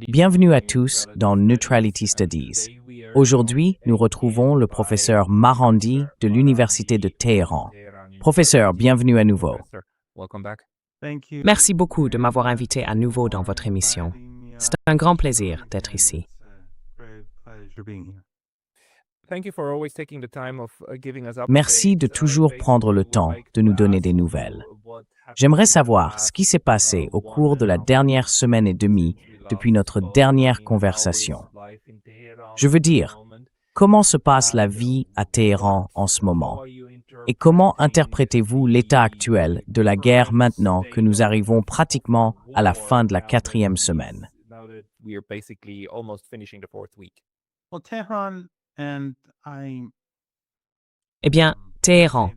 Bienvenue à tous dans Neutrality Studies. Aujourd'hui, nous retrouvons le professeur Marandi de l'Université de Téhéran. Professeur, bienvenue à nouveau. Merci beaucoup de m'avoir invité à nouveau dans votre émission. C'est un grand plaisir d'être ici. Merci de toujours prendre le temps de nous donner des nouvelles. J'aimerais savoir ce qui s'est passé au cours de la dernière semaine et demie depuis notre dernière conversation. Je veux dire, comment se passe la vie à Téhéran en ce moment? Et comment interprétez-vous l'état actuel de la guerre maintenant que nous arrivons pratiquement à la fin de la 4e semaine? Eh bien, Téhéran,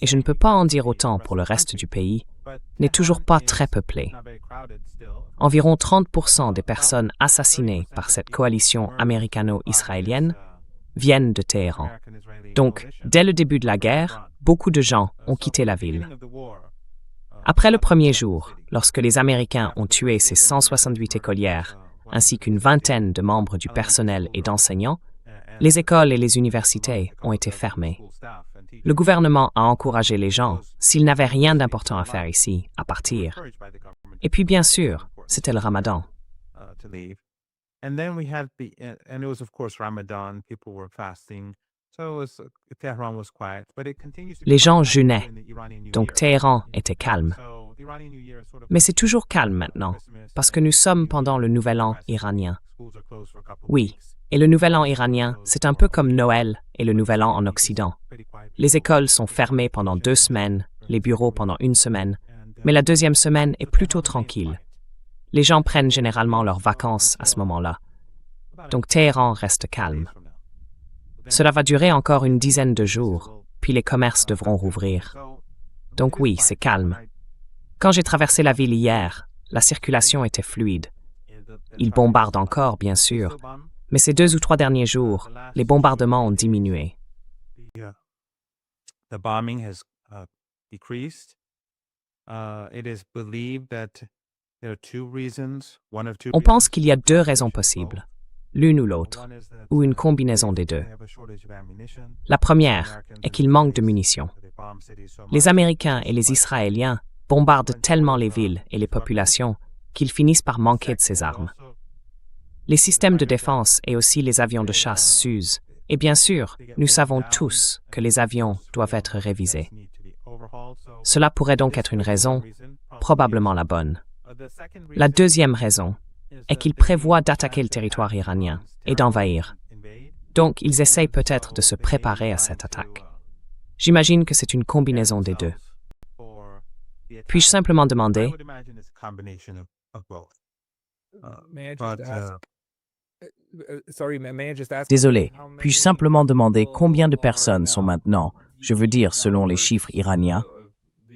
et je ne peux pas en dire autant pour le reste du pays, n'est toujours pas très peuplé. Environ 30% des personnes assassinées par cette coalition américano-israélienne viennent de Téhéran. Donc, dès le début de la guerre, beaucoup de gens ont quitté la ville. Après le premier jour, lorsque les Américains ont tué ces 168 écolières, ainsi qu'une vingtaine de membres du personnel et d'enseignants, les écoles et les universités ont été fermées. Le gouvernement a encouragé les gens, s'ils n'avaient rien d'important à faire ici, à partir. Et puis, bien sûr, c'était le Ramadan. Les gens jeûnaient, donc Téhéran était calme. Mais c'est toujours calme maintenant, parce que nous sommes pendant le Nouvel An iranien. Oui, et le Nouvel An iranien, c'est un peu comme Noël et le Nouvel An en Occident. Les écoles sont fermées pendant 2 semaines, les bureaux pendant 1 semaine, mais la deuxième semaine est plutôt tranquille. Les gens prennent généralement leurs vacances à ce moment-là. Donc Téhéran reste calme. Cela va durer encore une dizaine de jours, puis les commerces devront rouvrir. Donc oui, c'est calme. Quand j'ai traversé la ville hier, la circulation était fluide. Ils bombardent encore, bien sûr, mais ces 2 ou 3 derniers jours, les bombardements ont diminué. On pense qu'il y a 2 raisons possibles, l'une ou l'autre, ou une combinaison des 2. La première est qu'il manque de munitions. Les Américains et les Israéliens bombardent tellement les villes et les populations qu'ils finissent par manquer de ces armes. Les systèmes de défense et aussi les avions de chasse s'usent. Et bien sûr, nous savons tous que les avions doivent être révisés. Cela pourrait donc être une raison, probablement la bonne. La deuxième raison est qu'ils prévoient d'attaquer le territoire iranien et d'envahir. Donc, ils essayent peut-être de se préparer à cette attaque. J'imagine que c'est une combinaison des 2. Puis-je simplement demander, Désolé, puis-je simplement demander combien de personnes sont maintenant, je veux dire selon les chiffres iraniens,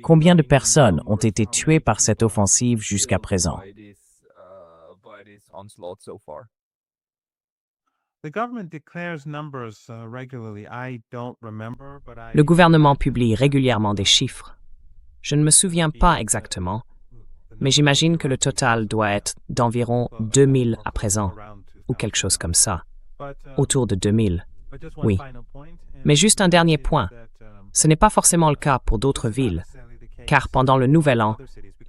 combien de personnes ont été tuées par cette offensive jusqu'à présent? le gouvernement publie régulièrement des chiffres. Je ne me souviens pas exactement, mais j'imagine que le total doit être d'environ 2000 à présent, ou quelque chose comme ça. Autour de 2000, oui. Mais juste un dernier point, ce n'est pas forcément le cas pour d'autres villes, car pendant le Nouvel An,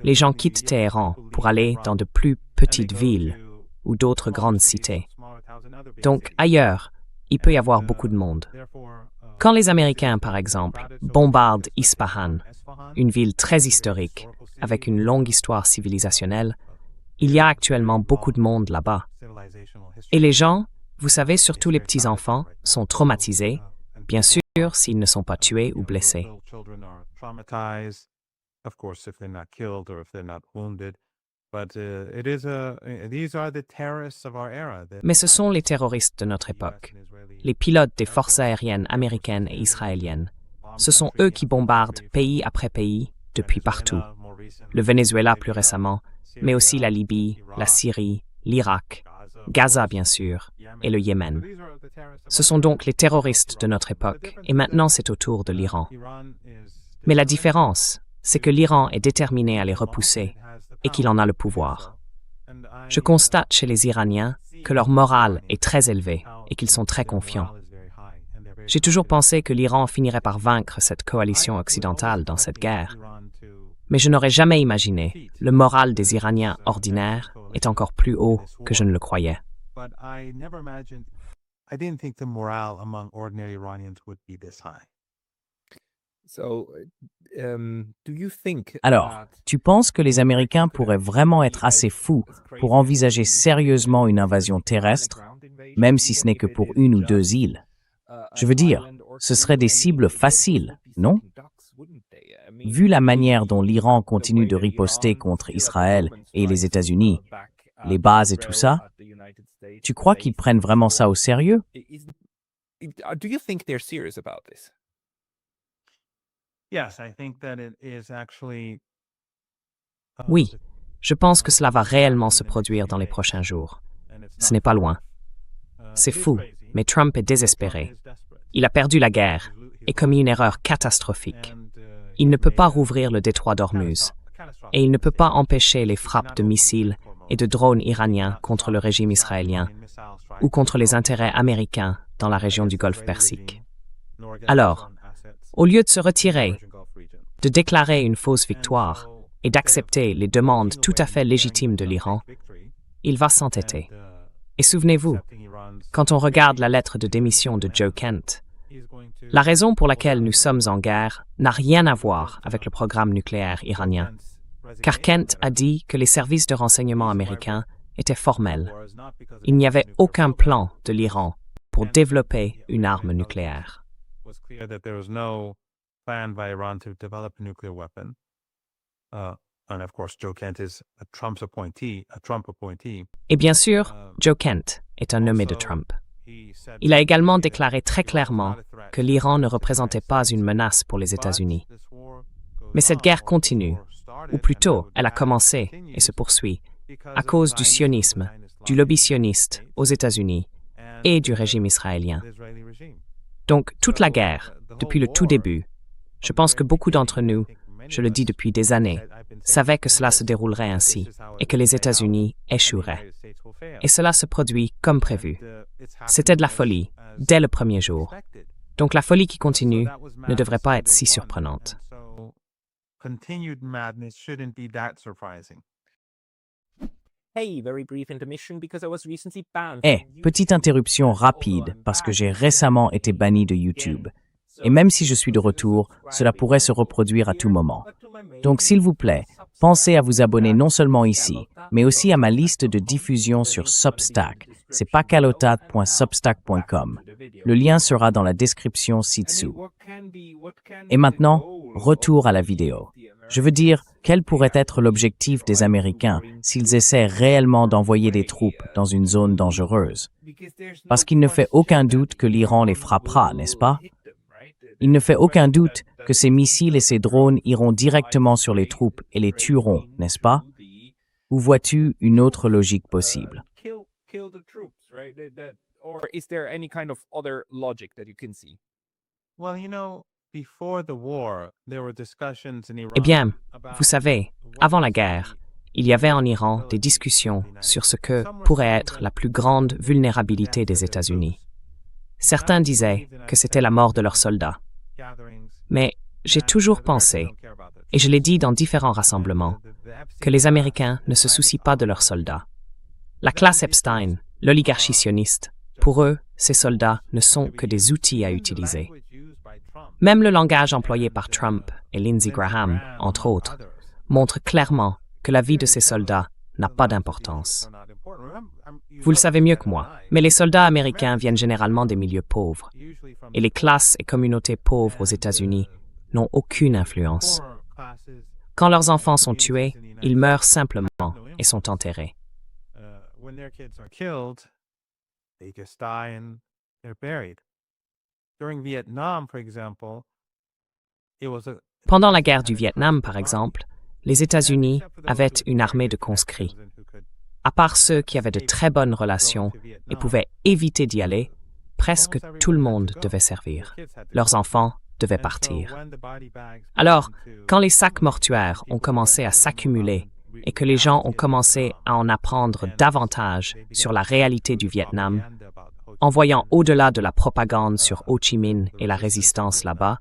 les gens quittent Téhéran pour aller dans de plus petites villes ou d'autres grandes cités. Donc ailleurs, il peut y avoir beaucoup de monde. Quand les Américains, par exemple, bombardent Ispahan, une ville très historique, avec une longue histoire civilisationnelle, il y a actuellement beaucoup de monde là-bas. Et les gens, vous savez, surtout les petits-enfants, sont traumatisés, bien sûr s'ils ne sont pas tués ou blessés. Mais ce sont les terroristes de notre époque, les pilotes des forces aériennes américaines et israéliennes. Ce sont eux qui bombardent pays après pays, depuis partout. Le Venezuela plus récemment, mais aussi la Libye, la Syrie, l'Irak, Gaza bien sûr, et le Yémen. Ce sont donc les terroristes de notre époque, et maintenant c'est au tour de l'Iran. Mais la différence, c'est que l'Iran est déterminé à les repousser, et qu'il en a le pouvoir. Je constate chez les Iraniens que leur morale est très élevée et qu'ils sont très confiants. J'ai toujours pensé que l'Iran finirait par vaincre cette coalition occidentale dans cette guerre. Mais je n'aurais jamais imaginé le moral des Iraniens ordinaires est encore plus haut que je ne le croyais. Alors, tu penses que les Américains pourraient vraiment être assez fous pour envisager sérieusement une invasion terrestre, même si ce n'est que pour une ou deux îles? Je veux dire, ce seraient des cibles faciles, non? Vu la manière dont l'Iran continue de riposter contre Israël et les États-Unis, les bases et tout ça, tu crois qu'ils prennent vraiment ça au sérieux? Oui, je pense que cela va réellement se produire dans les prochains jours. Ce n'est pas loin. C'est fou, mais Trump est désespéré. Il a perdu la guerre et commis une erreur catastrophique. Il ne peut pas rouvrir le détroit d'Ormuz et il ne peut pas empêcher les frappes de missiles et de drones iraniens contre le régime israélien ou contre les intérêts américains dans la région du Golfe Persique. Alors, au lieu de se retirer, de déclarer une fausse victoire et d'accepter les demandes tout à fait légitimes de l'Iran, il va s'entêter. Et souvenez-vous, quand on regarde la lettre de démission de Joe Kent, la raison pour laquelle nous sommes en guerre n'a rien à voir avec le programme nucléaire iranien, car Kent a dit que les services de renseignement américains étaient formels. Il n'y avait aucun plan de l'Iran pour développer une arme nucléaire. Et bien sûr, Joe Kent est un nommé de Trump. Il a également déclaré très clairement que l'Iran ne représentait pas une menace pour les États-Unis. Mais cette guerre continue, ou plutôt, elle a commencé et se poursuit, à cause du sionisme, du lobby sioniste aux États-Unis et du régime israélien. Donc, toute la guerre, depuis le tout début, je pense que beaucoup d'entre nous, je le dis depuis des années, savaient que cela se déroulerait ainsi et que les États-Unis échoueraient. Et cela se produit comme prévu. C'était de la folie, dès le premier jour. Donc la folie qui continue ne devrait pas être si surprenante. Petite interruption rapide parce que j'ai récemment été banni de YouTube. Et même si je suis de retour, cela pourrait se reproduire à tout moment. Donc s'il vous plaît, pensez à vous abonner non seulement ici, mais aussi à ma liste de diffusion sur Substack. C'est pakalotat.substack.com. Le lien sera dans la description ci-dessous. Et maintenant, retour à la vidéo. Je veux dire, quel pourrait être l'objectif des Américains s'ils essaient réellement d'envoyer des troupes dans une zone dangereuse? Parce qu'il ne fait aucun doute que l'Iran les frappera, n'est-ce pas? Il ne fait aucun doute que ces missiles et ces drones iront directement sur les troupes et les tueront, n'est-ce pas? Ou vois-tu une autre logique possible? Eh bien, vous savez, avant la guerre, il y avait en Iran des discussions sur ce que pourrait être la plus grande vulnérabilité des États-Unis. Certains disaient que c'était la mort de leurs soldats. Mais j'ai toujours pensé, et je l'ai dit dans différents rassemblements, que les Américains ne se soucient pas de leurs soldats. La classe Epstein, l'oligarchie sioniste, pour eux, ces soldats ne sont que des outils à utiliser. Même le langage employé par Trump et Lindsey Graham, entre autres, montre clairement que la vie de ces soldats n'a pas d'importance. Vous le savez mieux que moi, mais les soldats américains viennent généralement des milieux pauvres, et les classes et communautés pauvres aux États-Unis n'ont aucune influence. Quand leurs enfants sont tués, ils meurent simplement et sont enterrés. Pendant la guerre du Vietnam, par exemple, les États-Unis avaient une armée de conscrits. À part ceux qui avaient de très bonnes relations et pouvaient éviter d'y aller, presque tout le monde devait servir. Leurs enfants devaient partir. Alors, quand les sacs mortuaires ont commencé à s'accumuler et que les gens ont commencé à en apprendre davantage sur la réalité du Vietnam, en voyant au-delà de la propagande sur Ho Chi Minh et la résistance là-bas,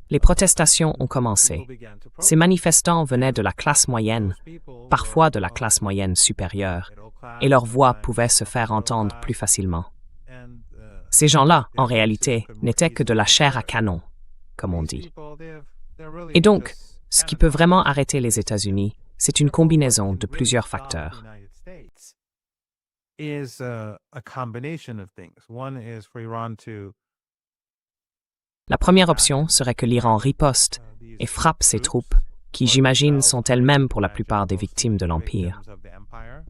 les protestations ont commencé. Ces manifestants venaient de la classe moyenne, parfois de la classe moyenne supérieure, et leur voix pouvait se faire entendre plus facilement. Ces gens-là, en réalité, n'étaient que de la chair à canon, comme on dit. Et donc, ce qui peut vraiment arrêter les États-Unis, c'est une combinaison de plusieurs facteurs. La première option serait que l'Iran riposte et frappe ses troupes, qui, j'imagine, sont elles-mêmes pour la plupart des victimes de l'Empire.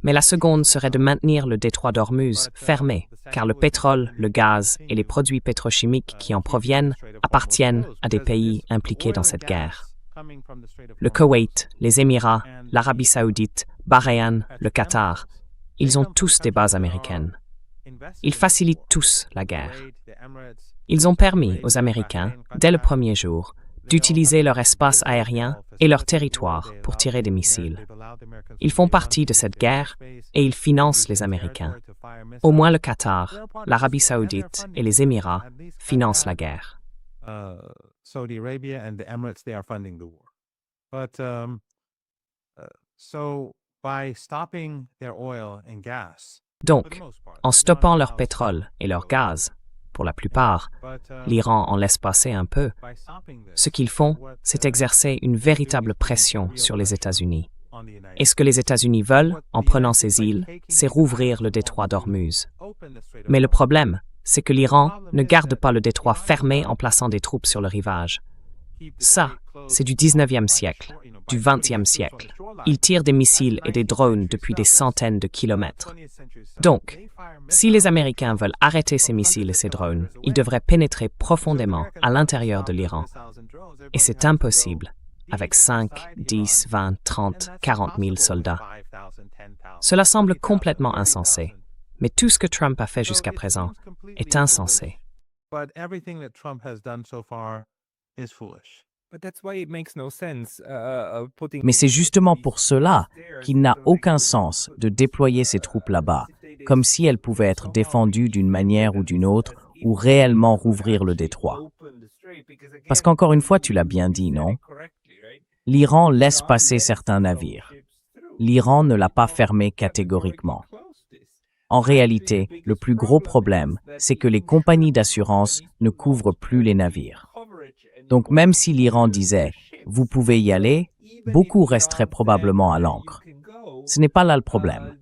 Mais la seconde serait de maintenir le détroit d'Ormuz fermé, car le pétrole, le gaz et les produits pétrochimiques qui en proviennent appartiennent à des pays impliqués dans cette guerre. Le Koweït, les Émirats, l'Arabie saoudite, Bahreïn, le Qatar, ils ont tous des bases américaines. Ils facilitent tous la guerre. Ils ont permis aux Américains, dès le premier jour, d'utiliser leur espace aérien et leur territoire pour tirer des missiles. Ils font partie de cette guerre et ils financent les Américains. Au moins le Qatar, l'Arabie saoudite et les Émirats financent la guerre. Saudi Arabia and the Emirates, they are funding the war. But so by stopping their oil and gas, donc, en stoppant leur pétrole et leur gaz, pour la plupart, l'Iran en laisse passer un peu. Ce qu'ils font, c'est exercer une véritable pression sur les États-Unis. Et ce que les États-Unis veulent, en prenant ces îles, c'est rouvrir le détroit d'Ormuz. Mais le problème, c'est que l'Iran ne garde pas le détroit fermé en plaçant des troupes sur le rivage. Ça, c'est du 19e siècle, du 20e siècle. Ils tirent des missiles et des drones depuis des centaines de kilomètres. Donc, si les Américains veulent arrêter ces missiles et ces drones, ils devraient pénétrer profondément à l'intérieur de l'Iran. Et c'est impossible avec 5, 10, 20, 30, 40 000 soldats. Cela semble complètement insensé. Mais tout ce que Trump a fait jusqu'à présent est insensé. Mais c'est justement pour cela qu'il n'a aucun sens de déployer ces troupes là-bas, comme si elles pouvaient être défendues d'une manière ou d'une autre, ou réellement rouvrir le détroit. Parce qu'encore une fois, tu l'as bien dit, non? L'Iran laisse passer certains navires. L'Iran ne l'a pas fermé catégoriquement. En réalité, le plus gros problème, c'est que les compagnies d'assurance ne couvrent plus les navires. Donc même si l'Iran disait « vous pouvez y aller », beaucoup resteraient probablement à l'ancre. Ce n'est pas là le problème.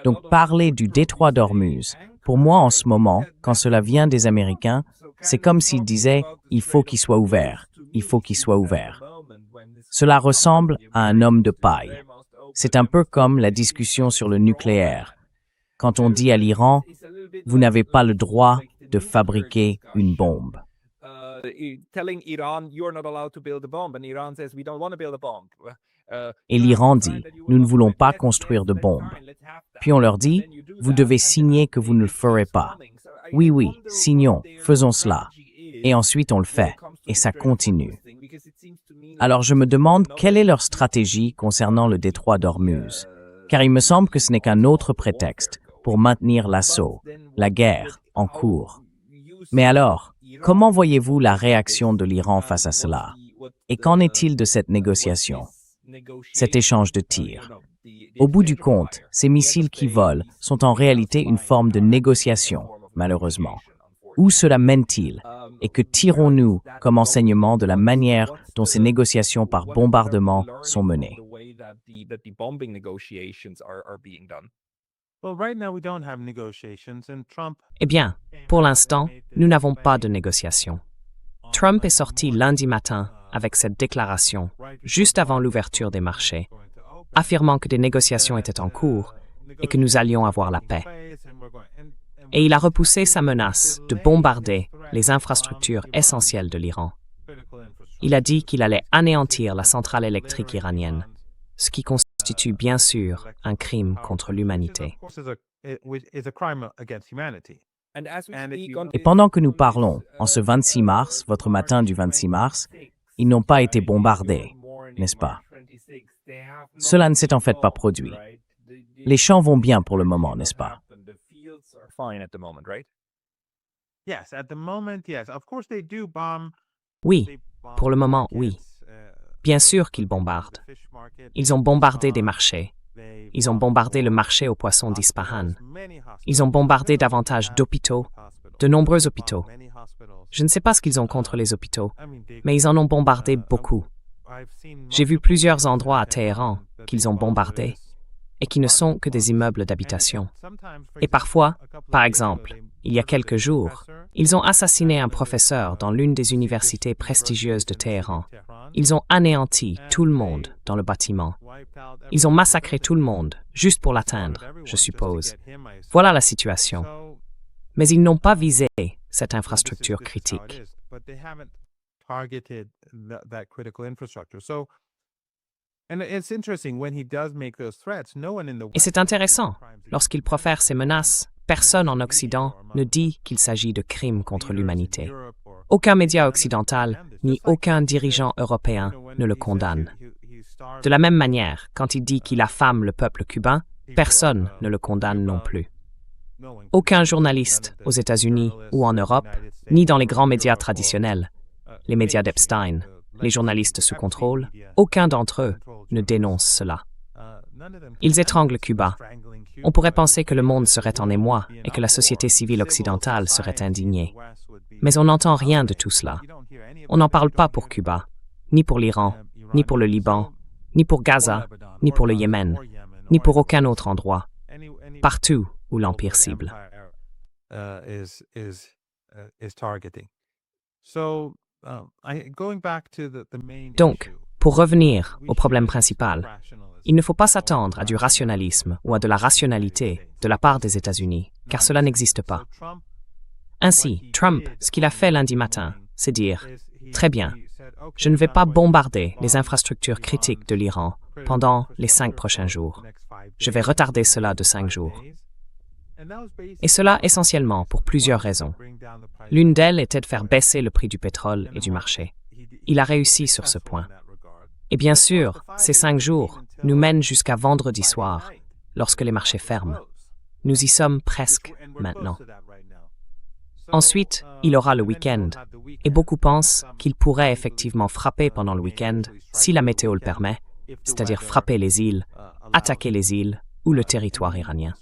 Donc parler du détroit d'Ormuz, pour moi en ce moment, quand cela vient des Américains, c'est comme s'ils disaient « il faut qu'il soit ouvert, il faut qu'il soit ouvert ». Cela ressemble à un homme de paille. C'est un peu comme la discussion sur le nucléaire. Quand on dit à l'Iran, vous n'avez pas le droit de fabriquer une bombe. Et l'Iran dit, nous ne voulons pas construire de bombes. Puis on leur dit, vous devez signer que vous ne le ferez pas. Oui, oui, signons, faisons cela. Et ensuite on le fait, et ça continue. Alors je me demande quelle est leur stratégie concernant le détroit d'Ormuz, car il me semble que ce n'est qu'un autre prétexte pour maintenir l'assaut, la guerre, en cours. Mais alors, comment voyez-vous la réaction de l'Iran face à cela? Et qu'en est-il de cette négociation, cet échange de tirs? Au bout du compte, ces missiles qui volent sont en réalité une forme de négociation, malheureusement. Où cela mène-t-il? Et que tirons-nous comme enseignement de la manière dont ces négociations par bombardement sont menées? Eh bien, pour l'instant, nous n'avons pas de négociations. Trump est sorti lundi matin avec cette déclaration, juste avant l'ouverture des marchés, affirmant que des négociations étaient en cours et que nous allions avoir la paix. Et il a repoussé sa menace de bombarder les infrastructures essentielles de l'Iran. Il a dit qu'il allait anéantir la centrale électrique iranienne, ce qui constitue bien sûr un crime contre l'humanité. Et pendant que nous parlons, en ce 26 mars, votre matin du 26 mars, ils n'ont pas été bombardés, n'est-ce pas? Cela ne s'est en fait pas produit. Les champs vont bien pour le moment, n'est-ce pas? Yes, at the moment, yes. Of course, they do bomb. Oui, They bomb pour le moment, oui. markets, Bien sûr qu'ils bombardent. the fish market. Ils ont bombardé des marchés. They Ils ont bombardé le marché aux poissons d'Ispahan. many hospitals. Ils ont bombardé davantage d'hôpitaux, de nombreux hôpitaux. Many hospitals. Je ne sais pas ce qu'ils ont contre les hôpitaux, I mean, they- mais ils en ont bombardé beaucoup. I've seen J'ai vu multiple plusieurs places endroits à in Téhéran that qu'ils they ont bomb bombardés this. et qui ne sont que des immeubles d'habitation. And sometimes, for Et parfois, example, a couple of par days exemple, ago, they il y a murdered quelques a jours, professor ils ont assassiné un professeur dans l'une des universités prestigieuses de Téhéran. Ils ont anéanti tout le monde dans le bâtiment. Ils ont massacré tout le monde, juste pour l'atteindre, je suppose. Voilà la situation. Mais ils n'ont pas visé cette infrastructure critique. Et c'est intéressant, lorsqu'il profère ces menaces, personne en Occident ne dit qu'il s'agit de crimes contre l'humanité. Aucun média occidental, ni aucun dirigeant européen ne le condamne. De la même manière, quand il dit qu'il affame le peuple cubain, personne ne le condamne non plus. Aucun journaliste aux États-Unis ou en Europe, ni dans les grands médias traditionnels, les médias d'Epstein, les journalistes sous contrôle, aucun d'entre eux ne dénonce cela. Ils étranglent Cuba. On pourrait penser que le monde serait en émoi et que la société civile occidentale serait indignée. Mais on n'entend rien de tout cela. On n'en parle pas pour Cuba, ni pour l'Iran, ni pour le Liban, ni pour Gaza, ni pour le Yémen, ni pour aucun autre endroit, partout où l'Empire cible. Donc, pour revenir au problème principal, il ne faut pas s'attendre à du rationalisme ou à de la rationalité de la part des États-Unis, car cela n'existe pas. Ainsi, Trump, ce qu'il a fait lundi matin, c'est dire « Très bien, je ne vais pas bombarder les infrastructures critiques de l'Iran pendant les 5 prochains jours. Je vais retarder cela de 5 jours. » Et cela essentiellement pour plusieurs raisons. L'une d'elles était de faire baisser le prix du pétrole et du marché. Il a réussi sur ce point. Et bien sûr, ces 5 jours nous mènent jusqu'à vendredi soir, lorsque les marchés ferment. Nous y sommes presque maintenant. Ensuite, il aura le week-end, et beaucoup pensent qu'il pourrait effectivement frapper pendant le week-end, si la météo le permet, c'est-à-dire frapper les îles, attaquer les îles ou le territoire iranien.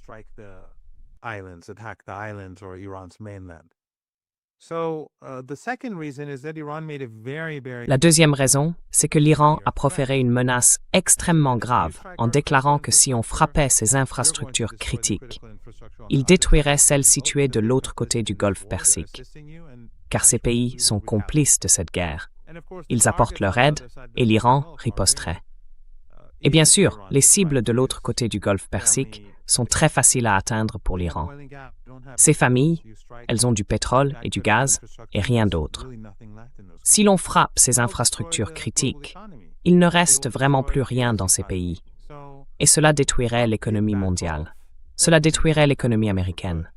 La deuxième raison, c'est que l'Iran a proféré une menace extrêmement grave en déclarant que si on frappait ces infrastructures critiques, il détruirait celles situées de l'autre côté du golfe Persique. Car ces pays sont complices de cette guerre. Ils apportent leur aide et l'Iran riposterait. Et bien sûr, les cibles de l'autre côté du golfe Persique sont très faciles à atteindre pour l'Iran. Ces familles, elles ont du pétrole et du gaz et rien d'autre. Si l'on frappe ces infrastructures critiques, il ne reste vraiment plus rien dans ces pays. Et cela détruirait l'économie mondiale. Cela détruirait l'économie américaine.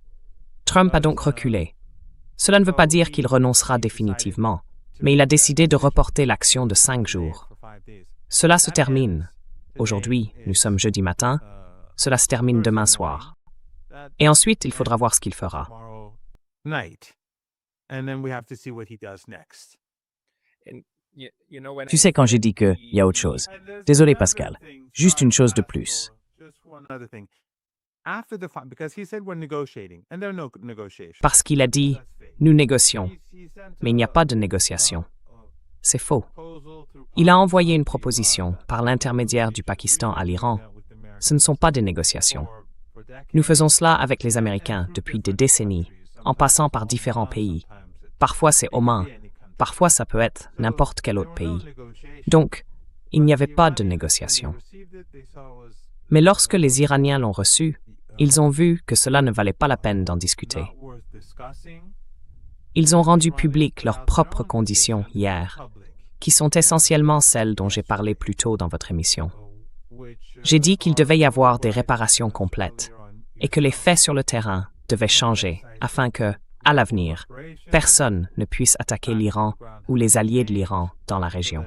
Trump a donc reculé. Cela ne veut pas dire qu'il renoncera définitivement, mais il a décidé de reporter l'action de 5 jours. Cela se termine. Aujourd'hui, nous sommes jeudi matin. Cela se termine demain soir. Et ensuite, il faudra voir ce qu'il fera. Tu sais quand j'ai dit qu'il y a autre chose. Désolé Pascal, juste une chose de plus. Parce qu'il a dit « nous négocions », mais il n'y a pas de négociation. C'est faux. Il a envoyé une proposition par l'intermédiaire du Pakistan à l'Iran. Ce ne sont pas des négociations. Nous faisons cela avec les Américains depuis des décennies, en passant par différents pays. Parfois c'est Oman, parfois ça peut être n'importe quel autre pays. Donc, il n'y avait pas de négociation. Mais lorsque les Iraniens l'ont reçu, ils ont vu que cela ne valait pas la peine d'en discuter. Ils ont rendu publiques leurs propres conditions hier, qui sont essentiellement celles dont j'ai parlé plus tôt dans votre émission. J'ai dit qu'il devait y avoir des réparations complètes et que les faits sur le terrain devaient changer afin que, à l'avenir, personne ne puisse attaquer l'Iran ou les alliés de l'Iran dans la région.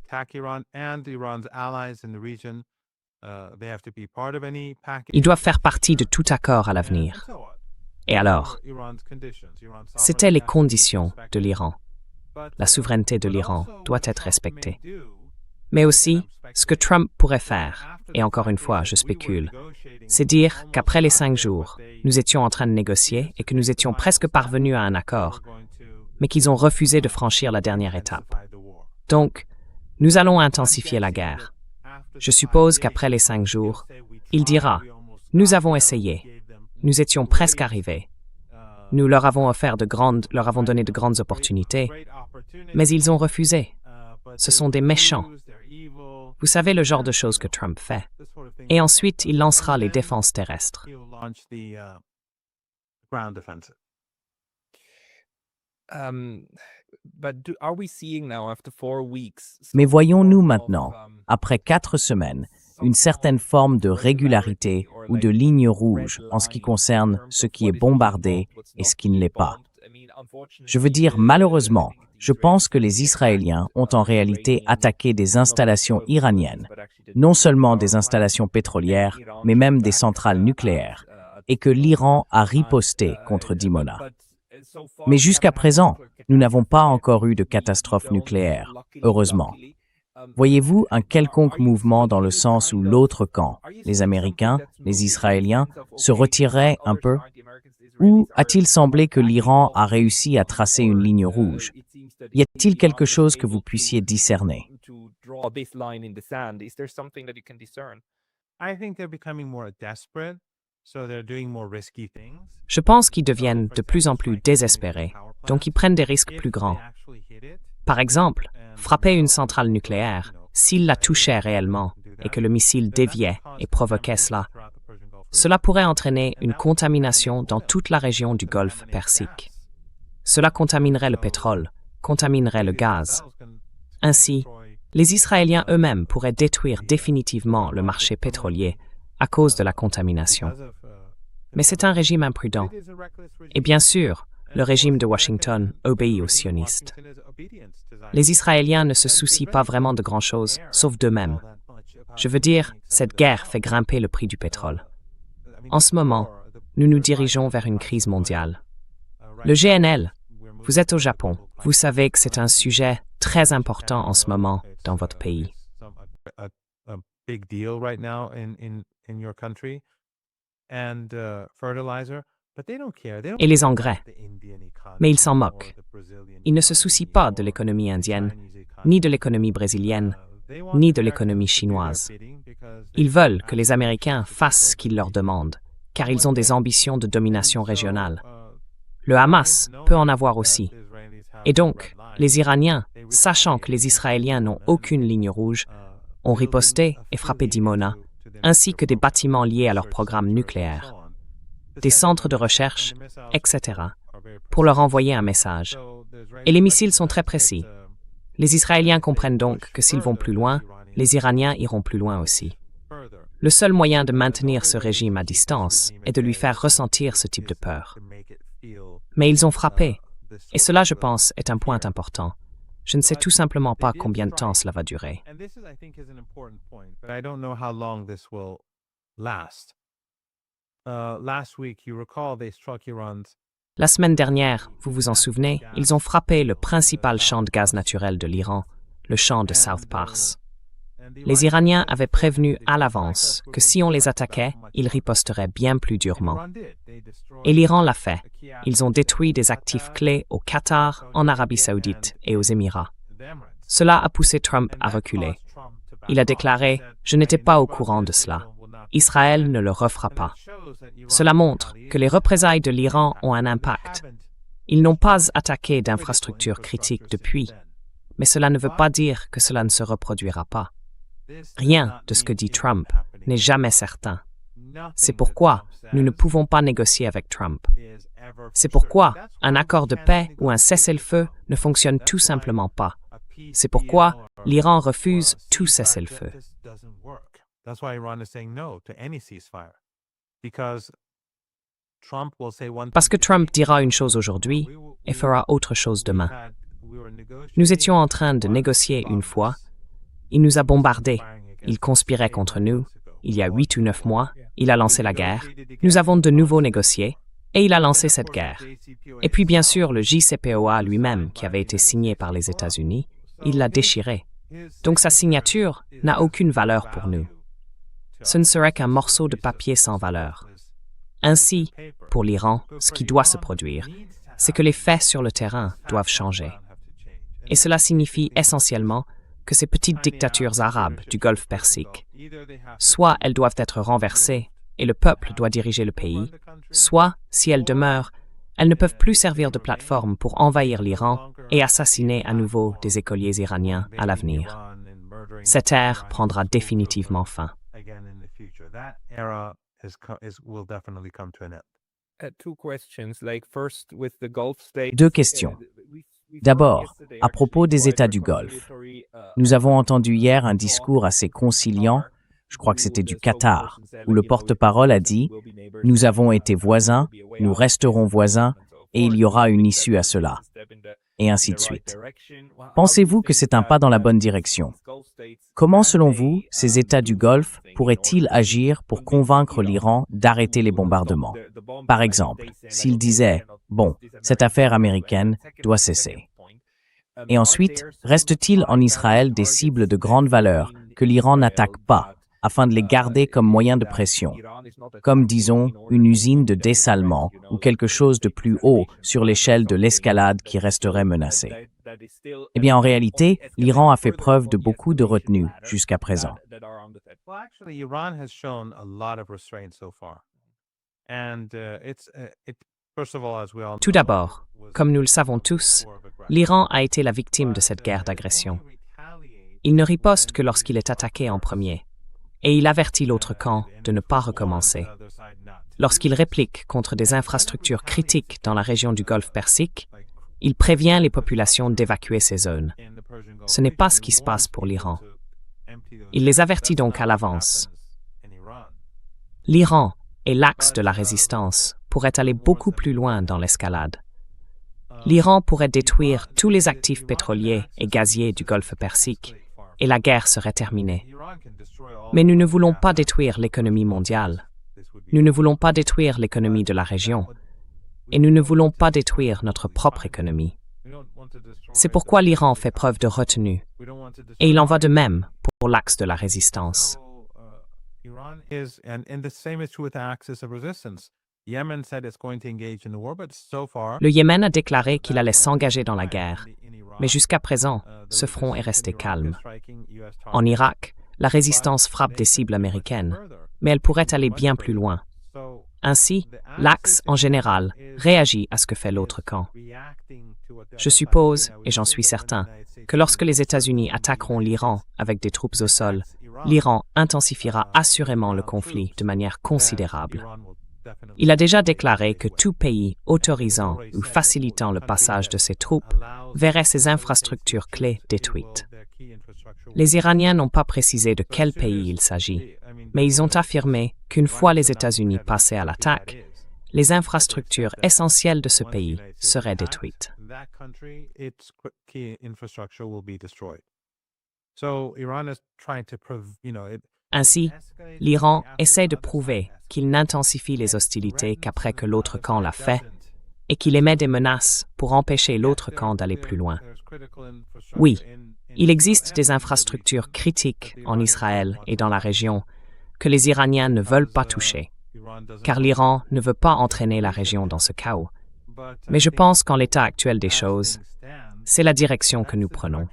attack Iran and Iran's allies in the region. They have to be part of any package. Ils doivent faire partie de tout accord à l'avenir. Et alors, c'était les conditions de l'Iran. La souveraineté de l'Iran doit être respectée. Mais aussi, ce que Trump pourrait faire, et encore une fois, je spécule, c'est dire qu'après les 5 jours, nous étions en train de négocier et que nous étions presque parvenus à un accord, mais qu'ils ont refusé de franchir la dernière étape. Donc, nous allons intensifier la guerre. Je suppose qu'après les 5 jours, il dira « Nous avons essayé. Nous étions presque arrivés. Nous leur avons donné de grandes opportunités, mais ils ont refusé. Ce sont des méchants. » Vous savez le genre de choses que Trump fait. Et ensuite, il lancera les défenses terrestres. Mais voyons-nous maintenant, après 4 semaines, une certaine forme de régularité ou de ligne rouge en ce qui concerne ce qui est bombardé et ce qui ne l'est pas? Je veux dire, malheureusement, je pense que les Israéliens ont en réalité attaqué des installations iraniennes, non seulement des installations pétrolières, mais même des centrales nucléaires, et que l'Iran a riposté contre Dimona. Mais jusqu'à présent, nous n'avons pas encore eu de catastrophe nucléaire, heureusement. Voyez-vous un quelconque mouvement dans le sens où l'autre camp, les Américains, les Israéliens, se retirerait un peu? Ou a-t-il semblé que l'Iran a réussi à tracer une ligne rouge? Y a-t-il quelque chose que vous puissiez discerner? Je pense qu'ils deviennent de plus en plus désespérés, donc ils prennent des risques plus grands. Par exemple, frapper une centrale nucléaire, s'ils la touchaient réellement et que le missile déviait et provoquait cela pourrait entraîner une contamination dans toute la région du Golfe Persique. Cela contaminerait le pétrole, contaminerait le gaz. Ainsi, les Israéliens eux-mêmes pourraient détruire définitivement le marché pétrolier à cause de la contamination. Mais c'est un régime imprudent. Et bien sûr, le régime de Washington obéit aux sionistes. Les Israéliens ne se soucient pas vraiment de grand-chose, sauf d'eux-mêmes. Je veux dire, cette guerre fait grimper le prix du pétrole. En ce moment, nous nous dirigeons vers une crise mondiale. Le GNL, vous êtes au Japon. Vous savez que c'est un sujet très important en ce moment dans votre pays. Et les engrais. Mais ils s'en moquent. Ils ne se soucient pas de l'économie indienne, ni de l'économie brésilienne, ni de l'économie chinoise. Ils veulent que les Américains fassent ce qu'ils leur demandent, car ils ont des ambitions de domination régionale. Le Hamas peut en avoir aussi. Et donc, les Iraniens, sachant que les Israéliens n'ont aucune ligne rouge, ont riposté et frappé Dimona, ainsi que des bâtiments liés à leur programme nucléaire, des centres de recherche, etc., pour leur envoyer un message. Et les missiles sont très précis. Les Israéliens comprennent donc que s'ils vont plus loin, les Iraniens iront plus loin aussi. Le seul moyen de maintenir ce régime à distance est de lui faire ressentir ce type de peur. Mais ils ont frappé, et cela, je pense, est un point important. Je ne sais tout simplement pas combien de temps cela va durer. La semaine dernière, vous vous en souvenez, ils ont frappé le principal champ de gaz naturel de l'Iran, le champ de South Pars. Les Iraniens avaient prévenu à l'avance que si on les attaquait, ils riposteraient bien plus durement. Et l'Iran l'a fait. Ils ont détruit des actifs clés au Qatar, en Arabie Saoudite et aux Émirats. Cela a poussé Trump à reculer. Il a déclaré « Je n'étais pas au courant de cela. Israël ne le refera pas. » Cela montre que les représailles de l'Iran ont un impact. Ils n'ont pas attaqué d'infrastructures critiques depuis, mais cela ne veut pas dire que cela ne se reproduira pas. Rien de ce que dit Trump n'est jamais certain. C'est pourquoi nous ne pouvons pas négocier avec Trump. C'est pourquoi un accord de paix ou un cessez-le-feu ne fonctionne tout simplement pas. C'est pourquoi l'Iran refuse tout cessez-le-feu. Parce que Trump dira une chose aujourd'hui et fera autre chose demain. Nous étions en train de négocier une fois, Il nous a bombardés. Il conspirait contre nous. Il y a 8 ou 9 mois, il a lancé la guerre. Nous avons de nouveau négocié et il a lancé cette guerre. Et puis bien sûr, le JCPOA lui-même, qui avait été signé par les États-Unis, il l'a déchiré. Donc sa signature n'a aucune valeur pour nous. Ce ne serait qu'un morceau de papier sans valeur. Ainsi, pour l'Iran, ce qui doit se produire, c'est que les faits sur le terrain doivent changer. Et cela signifie essentiellement que ces petites dictatures arabes du Golfe Persique, soit elles doivent être renversées et le peuple doit diriger le pays, soit, si elles demeurent, elles ne peuvent plus servir de plateforme pour envahir l'Iran et assassiner à nouveau des écoliers iraniens à l'avenir. Cette ère prendra définitivement fin. Deux questions. D'abord, à propos des États du Golfe. Nous avons entendu hier un discours assez conciliant, je crois que c'était du Qatar, où le porte-parole a dit « Nous avons été voisins, nous resterons voisins, et il y aura une issue à cela. » Et ainsi de suite. Pensez-vous que c'est un pas dans la bonne direction? Comment, selon vous, ces États du Golfe pourraient-ils agir pour convaincre l'Iran d'arrêter les bombardements? Par exemple, s'ils disaient « Bon, cette affaire américaine doit cesser ». Et ensuite, reste-t-il en Israël des cibles de grande valeur que l'Iran n'attaque pas, afin de les garder comme moyen de pression, comme, disons, une usine de dessalement ou quelque chose de plus haut sur l'échelle de l'escalade qui resterait menacée? Eh bien, en réalité, l'Iran a fait preuve de beaucoup de retenue jusqu'à présent. Tout d'abord, comme nous le savons tous, l'Iran a été la victime de cette guerre d'agression. Il ne riposte que lorsqu'il est attaqué en premier, et il avertit l'autre camp de ne pas recommencer. Lorsqu'il réplique contre des infrastructures critiques dans la région du Golfe Persique, il prévient les populations d'évacuer ces zones. Ce n'est pas ce qui se passe pour l'Iran. Il les avertit donc à l'avance. L'Iran et l'axe de la résistance pourraient aller beaucoup plus loin dans l'escalade. L'Iran pourrait détruire tous les actifs pétroliers et gaziers du Golfe Persique, et la guerre serait terminée. Mais nous ne voulons pas détruire l'économie mondiale. Nous ne voulons pas détruire l'économie de la région. Et nous ne voulons pas détruire notre propre économie. C'est pourquoi l'Iran fait preuve de retenue. Et il en va de même pour l'axe de la résistance. Le Yémen a déclaré qu'il allait s'engager dans la guerre, mais jusqu'à présent, ce front est resté calme. En Irak, la résistance frappe des cibles américaines, mais elle pourrait aller bien plus loin. Ainsi, l'axe, en général, réagit à ce que fait l'autre camp. Je suppose, et j'en suis certain, que lorsque les États-Unis attaqueront l'Iran avec des troupes au sol, l'Iran intensifiera assurément le conflit de manière considérable. Il a déjà déclaré que tout pays autorisant ou facilitant le passage de ses troupes verrait ses infrastructures clés détruites. Les Iraniens n'ont pas précisé de quel pays il s'agit, mais ils ont affirmé qu'une fois les États-Unis passés à l'attaque, les infrastructures essentielles de ce pays seraient détruites. Ainsi, l'Iran essaie de prouver qu'il n'intensifie les hostilités qu'après que l'autre camp l'a fait et qu'il émet des menaces pour empêcher l'autre camp d'aller plus loin. Oui, il existe des infrastructures critiques en Israël et dans la région que les Iraniens ne veulent pas toucher, car l'Iran ne veut pas entraîner la région dans ce chaos. Mais je pense qu'en l'état actuel des choses, c'est la direction que nous prenons.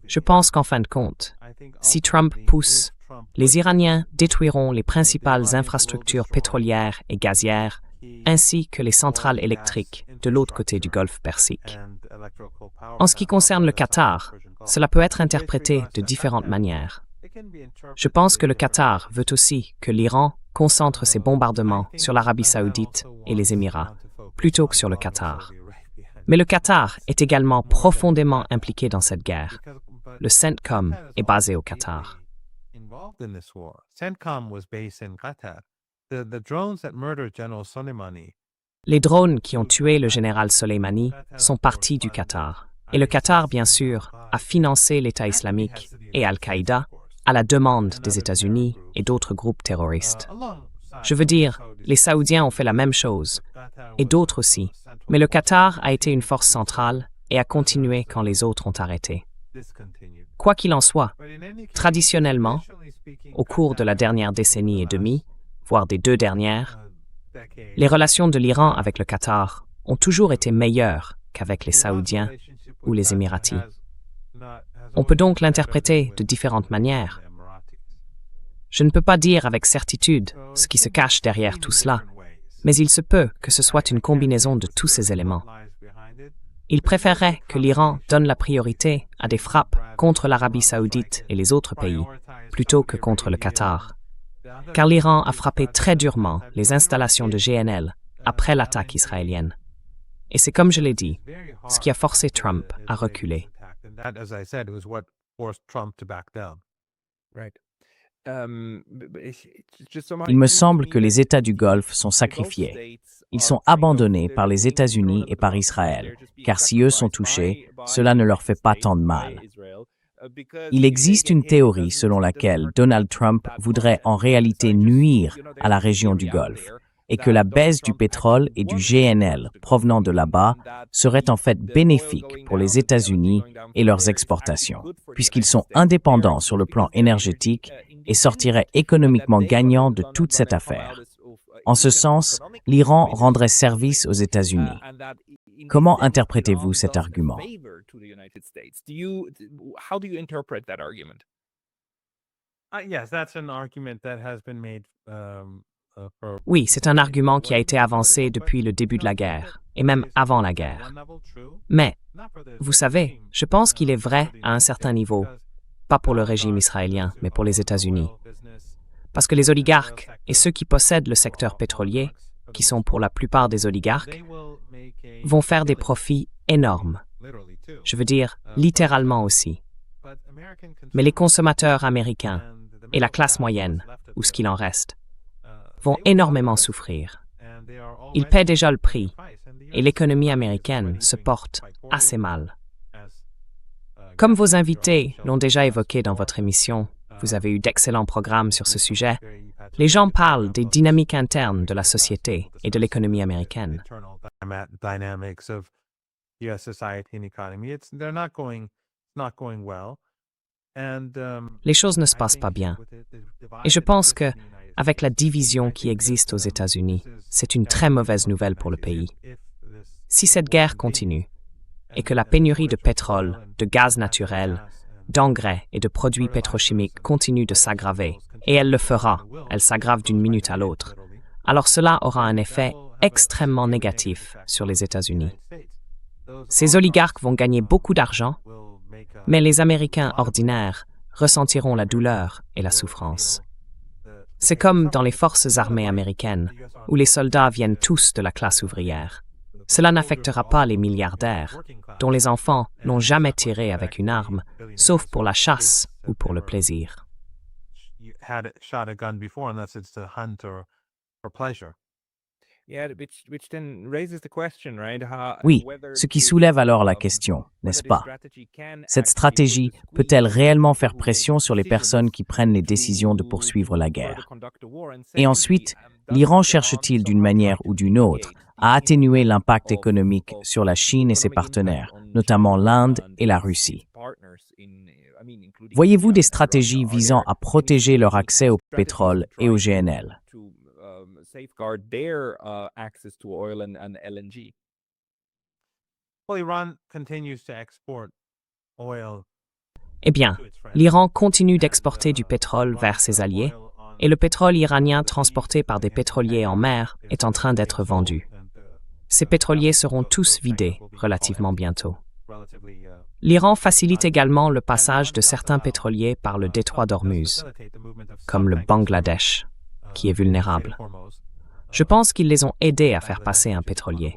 Je pense qu'en fin de compte, si Trump pousse, les Iraniens détruiront les principales infrastructures pétrolières et gazières, ainsi que les centrales électriques de l'autre côté du Golfe Persique. En ce qui concerne le Qatar, cela peut être interprété de différentes manières. Je pense que le Qatar veut aussi que l'Iran concentre ses bombardements sur l'Arabie saoudite et les Émirats, plutôt que sur le Qatar. Mais le Qatar est également profondément impliqué dans cette guerre. Le CENTCOM est basé au Qatar. Les drones qui ont tué le général Soleimani sont partis du Qatar. Et le Qatar, bien sûr, a financé l'État islamique et Al-Qaïda à la demande des États-Unis et d'autres groupes terroristes. Je veux dire, les Saoudiens ont fait la même chose, et d'autres aussi, mais le Qatar a été une force centrale et a continué quand les autres ont arrêté. Quoi qu'il en soit, traditionnellement, au cours de la dernière décennie et demie, voire des 2 dernières, les relations de l'Iran avec le Qatar ont toujours été meilleures qu'avec les Saoudiens ou les Émiratis. On peut donc l'interpréter de différentes manières. Je ne peux pas dire avec certitude ce qui se cache derrière tout cela, mais il se peut que ce soit une combinaison de tous ces éléments. Il préférerait que l'Iran donne la priorité à des frappes contre l'Arabie saoudite et les autres pays, plutôt que contre le Qatar, car l'Iran a frappé très durement les installations de GNL après l'attaque israélienne. Et c'est comme je l'ai dit, ce qui a forcé Trump à reculer. Il me semble que les États du Golfe sont sacrifiés. Ils sont abandonnés par les États-Unis et par Israël, car si eux sont touchés, cela ne leur fait pas tant de mal. Il existe une théorie selon laquelle Donald Trump voudrait en réalité nuire à la région du Golfe, et que la baisse du pétrole et du GNL provenant de là-bas serait en fait bénéfique pour les États-Unis et leurs exportations, puisqu'ils sont indépendants sur le plan énergétique et sortiraient économiquement gagnants de toute cette affaire. En ce sens, l'Iran rendrait service aux États-Unis. Comment interprétez-vous cet argument? Oui, c'est un argument qui a été avancé depuis le début de la guerre, et même avant la guerre. Mais, vous savez, je pense qu'il est vrai à un certain niveau, pas pour le régime israélien, mais pour les États-Unis. Parce que les oligarques et ceux qui possèdent le secteur pétrolier, qui sont pour la plupart des oligarques, vont faire des profits énormes. Je veux dire, littéralement aussi. Mais les consommateurs américains et la classe moyenne, ou ce qu'il en reste, vont énormément souffrir. Ils paient déjà le prix, et l'économie américaine se porte assez mal. Comme vos invités l'ont déjà évoqué dans votre émission, vous avez eu d'excellents programmes sur ce sujet, les gens parlent des dynamiques internes de la société et de l'économie américaine. Les choses ne se passent pas bien. Et je pense que, avec la division qui existe aux États-Unis, c'est une très mauvaise nouvelle pour le pays. Si cette guerre continue, et que la pénurie de pétrole, de gaz naturel, d'engrais et de produits pétrochimiques continue de s'aggraver, et elle le fera, elle s'aggrave d'une minute à l'autre, alors cela aura un effet extrêmement négatif sur les États-Unis. Ces oligarques vont gagner beaucoup d'argent, mais les Américains ordinaires ressentiront la douleur et la souffrance. C'est comme dans les forces armées américaines, où les soldats viennent tous de la classe ouvrière. Cela n'affectera pas les milliardaires, dont les enfants n'ont jamais tiré avec une arme, sauf pour la chasse ou pour le plaisir. Oui, ce qui soulève alors la question, n'est-ce pas? Cette stratégie peut-elle réellement faire pression sur les personnes qui prennent les décisions de poursuivre la guerre? Et ensuite, l'Iran cherche-t-il d'une manière ou d'une autre à atténuer l'impact économique sur la Chine et ses partenaires, notamment l'Inde et la Russie? Voyez-vous des stratégies visant à protéger leur accès au pétrole et au GNL? Eh bien, l'Iran continue d'exporter du pétrole vers ses alliés, et le pétrole iranien transporté par des pétroliers en mer est en train d'être vendu. Ces pétroliers seront tous vidés relativement bientôt. L'Iran facilite également le passage de certains pétroliers par le détroit d'Ormuz, comme le Bangladesh, qui est vulnérable. Je pense qu'ils les ont aidés à faire passer un pétrolier.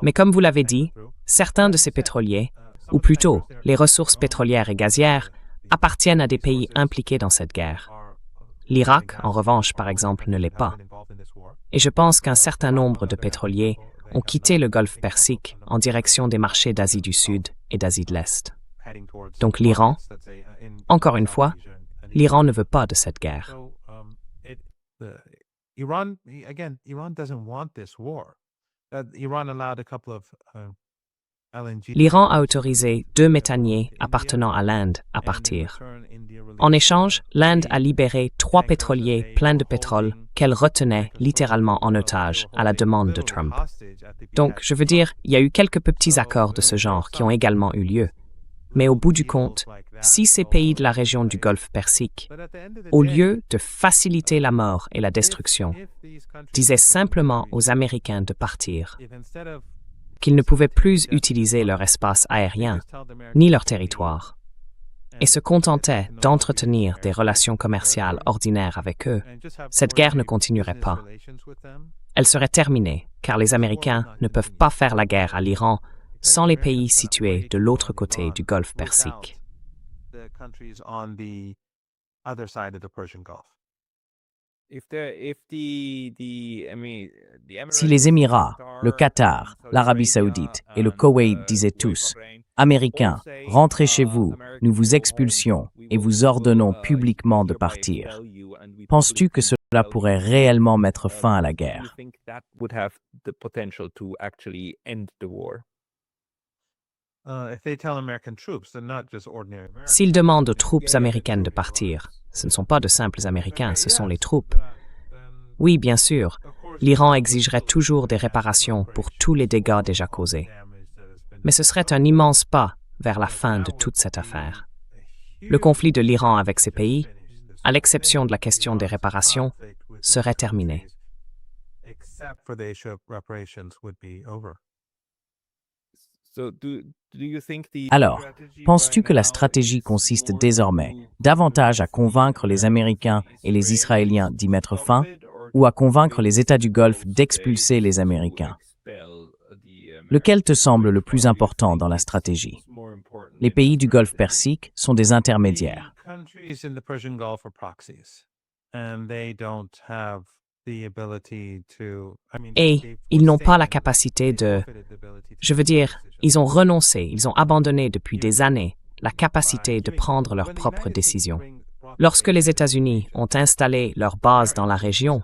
Mais comme vous l'avez dit, certains de ces pétroliers, ou plutôt les ressources pétrolières et gazières, appartiennent à des pays impliqués dans cette guerre. L'Irak, en revanche, par exemple, ne l'est pas. Et je pense qu'un certain nombre de pétroliers ont quitté le Golfe Persique en direction des marchés d'Asie du Sud et d'Asie de l'Est. heading towards Donc l'Iran, markets, let's say, in encore une South fois, Asia and l'Iran ne veut pas de cette guerre. So, Iran, Iran doesn't want this war. Iran allowed a couple of LNG. L'Iran a autorisé 2 méthaniers appartenant à l'Inde à partir. En échange, l'Inde a libéré 3 pétroliers pleins de pétrole qu'elle retenait littéralement en otage à la demande de Trump. Donc, je veux dire, il y a eu quelques petits accords de ce genre qui ont également eu lieu. Mais au bout du compte, si ces pays de la région du Golfe Persique, au lieu de faciliter la mort et la destruction, disaient simplement aux Américains de partir, qu'ils ne pouvaient plus utiliser leur espace aérien ni leur territoire, et se contentaient d'entretenir des relations commerciales ordinaires avec eux, cette guerre ne continuerait pas. Elle serait terminée, car les Américains ne peuvent pas faire la guerre à l'Iran sans les pays situés de l'autre côté du Golfe Persique. Si les Émirats, le Qatar, l'Arabie saoudite et le Koweït disaient tous « Américains, rentrez chez vous, nous vous expulsions et vous ordonnons publiquement de partir », penses-tu que cela pourrait réellement mettre fin à la guerre? S'ils demandent aux troupes américaines de partir, ce ne sont pas de simples Américains, ce sont les troupes. Oui, bien sûr, l'Iran exigerait toujours des réparations pour tous les dégâts déjà causés. Mais ce serait un immense pas vers la fin de toute cette affaire. Le conflit de l'Iran avec ces pays, à l'exception de la question des réparations, serait terminé. Alors, penses-tu que la stratégie consiste désormais davantage à convaincre les Américains et les Israéliens d'y mettre fin, ou à convaincre les États du Golfe d'expulser les Américains? Lequel te semble le plus important dans la stratégie? Les pays du Golfe Persique sont des intermédiaires. Et ils n'ont pas la capacité de... Je veux dire, ils ont renoncé, ils ont abandonné depuis des années la capacité de prendre leurs propres décisions. Lorsque les États-Unis ont installé leurs bases dans la région,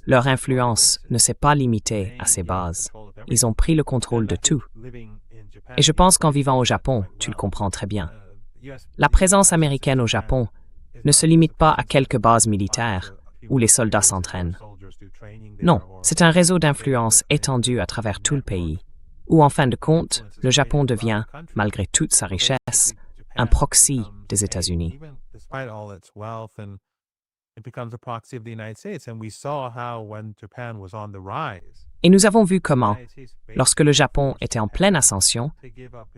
leur influence ne s'est pas limitée à ces bases. Ils ont pris le contrôle de tout. Et je pense qu'en vivant au Japon, tu le comprends très bien. La présence américaine au Japon ne se limite pas à quelques bases militaires où les soldats s'entraînent. Non, c'est un réseau d'influence étendu à travers tout le pays, où en fin de compte, le Japon devient, malgré toute sa richesse, un proxy des États-Unis. Et nous avons vu comment, lorsque le Japon était en pleine ascension,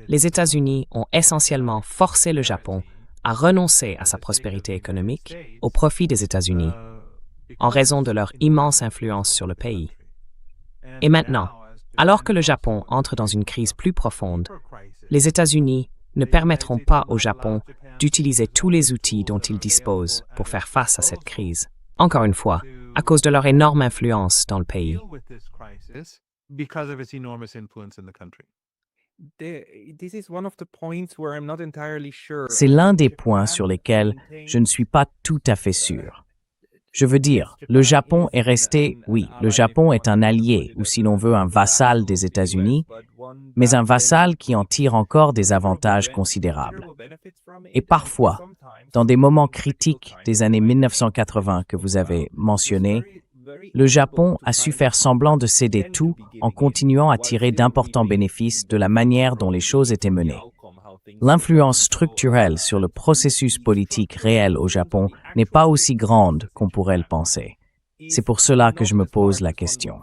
les États-Unis ont essentiellement forcé le Japon à renoncer à sa prospérité économique au profit des États-Unis, en raison de leur immense influence sur le pays. Et maintenant, alors que le Japon entre dans une crise plus profonde, les États-Unis ne permettront pas au Japon d'utiliser tous les outils dont il dispose pour faire face à cette crise. Encore une fois, à cause de leur énorme influence dans le pays. C'est l'un des points sur lesquels je ne suis pas tout à fait sûr. Je veux dire, le Japon est resté, oui, le Japon est un allié, ou si l'on veut un vassal des États-Unis, mais un vassal qui en tire encore des avantages considérables. Et parfois, dans des moments critiques des années 1980 que vous avez mentionnés, le Japon a su faire semblant de céder tout en continuant à tirer d'importants bénéfices de la manière dont les choses étaient menées. L'influence structurelle sur le processus politique réel au Japon n'est pas aussi grande qu'on pourrait le penser. C'est pour cela que je me pose la question.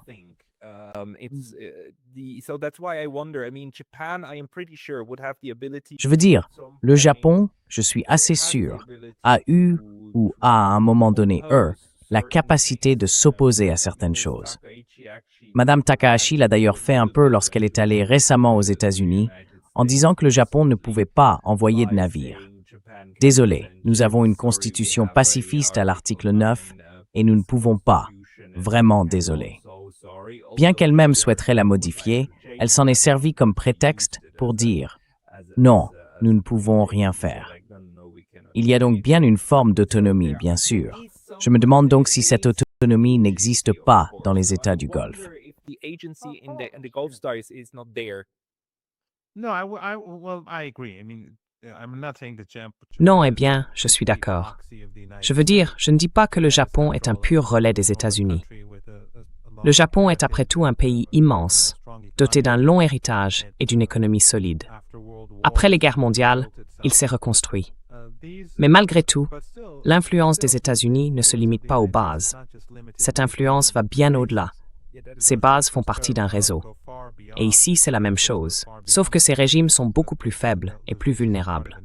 Je veux dire, le Japon, je suis assez sûr, a eu ou a à un moment donné la capacité de s'opposer à certaines choses. Madame Takahashi l'a d'ailleurs fait un peu lorsqu'elle est allée récemment aux États-Unis en disant que le Japon ne pouvait pas envoyer de navires. Désolé, nous avons une constitution pacifiste à l'article 9 et nous ne pouvons pas. Vraiment désolé. Bien qu'elle-même souhaiterait la modifier, elle s'en est servie comme prétexte pour dire Non, nous ne pouvons rien faire. Il y a donc bien une forme d'autonomie, bien sûr. Je me demande donc si cette autonomie n'existe pas dans les États du Golfe. Well, I agree. I mean, I'm not saying that Non, eh bien, je suis d'accord. Je veux dire, je ne dis pas que le Japon est un pur relais des États-Unis. Le Japon est après tout un pays immense, doté d'un long héritage et d'une économie solide. Après les guerres mondiales, il s'est reconstruit. Mais malgré tout, l'influence des États-Unis ne se limite pas aux bases. Cette influence va bien au-delà. Ces bases font partie d'un réseau. Et ici, c'est la même chose, sauf que ces régimes sont beaucoup plus faibles et plus vulnérables.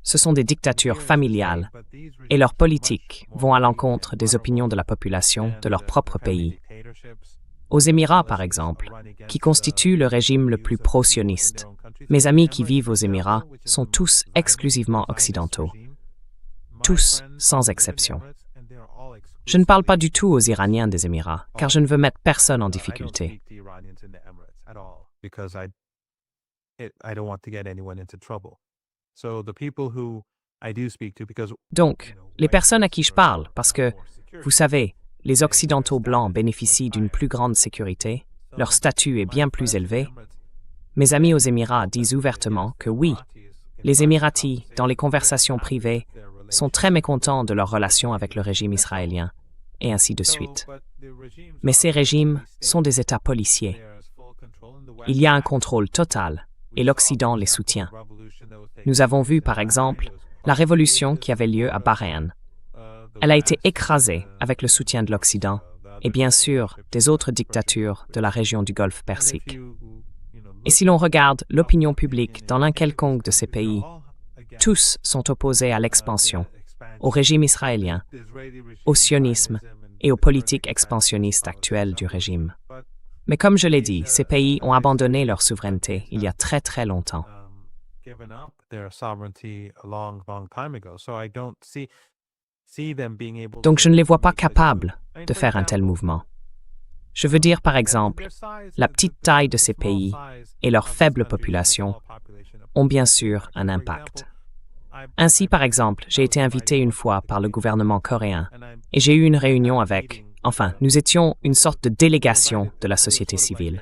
Ce sont des dictatures familiales, et leurs politiques vont à l'encontre des opinions de la population de leur propre pays. Aux Émirats, par exemple, qui constituent le régime le plus pro-sioniste, mes amis qui vivent aux Émirats sont tous exclusivement occidentaux. Tous, sans exception. Je ne parle pas du tout aux Iraniens des Émirats, car je ne veux mettre personne en difficulté. Donc, les personnes à qui je parle, parce que, vous savez, les Occidentaux blancs bénéficient d'une plus grande sécurité, leur statut est bien plus élevé, mes amis aux Émirats disent ouvertement que oui, les Émiratis, dans les conversations privées, sont très mécontents de leur relation avec le régime israélien, et ainsi de suite. Mais ces régimes sont des États policiers. Il y a un contrôle total, et l'Occident les soutient. Nous avons vu, par exemple, la révolution qui avait lieu à Bahreïn. Elle a été écrasée avec le soutien de l'Occident, et bien sûr des autres dictatures de la région du Golfe Persique. Et si l'on regarde l'opinion publique dans l'un quelconque de ces pays, tous sont opposés à l'expansion, au régime israélien, au sionisme et aux politiques expansionnistes actuelles du régime. Mais comme je l'ai dit, ces pays ont abandonné leur souveraineté il y a très très longtemps. Donc je ne les vois pas capables de faire un tel mouvement. Je veux dire, par exemple, la petite taille de ces pays et leur faible population ont bien sûr un impact. Ainsi, par exemple, j'ai été invité une fois par le gouvernement coréen et j'ai eu une réunion avec, nous étions une sorte de délégation de la société civile.